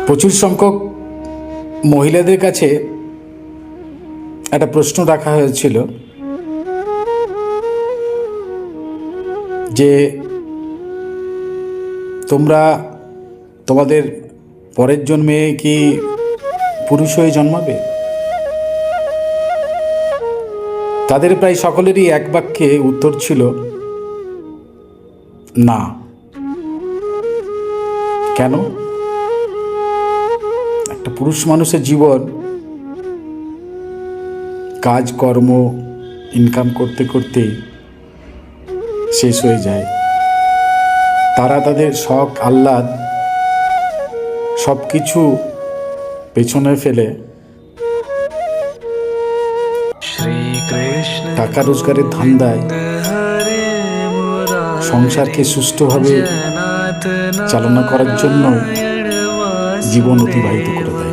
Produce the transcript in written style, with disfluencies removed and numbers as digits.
প্রচুর সংখ্যক মহিলাদের কাছে একটা প্রশ্ন রাখা হয়েছিল যে তোমরা তোমাদের পরের জন্মে কি পুরুষ হয়ে জন্মাবে? তাদের প্রায় সকলেরই এক বাক্যে উত্তর ছিল না। কেন? একটা পুরুষ মানুষের জীবন কাজকর্ম ইনকাম করতে করতে শেষ হয়ে যায়। তারা তাদের শখ আহ্লাদ সব কিছু পেছনে ফেলে টাকা রোজগারের ধান্দায় সংসারকে সুষ্ঠুভাবে চালনা করার জন্য জীবন অতিবাহিত করে দেয়।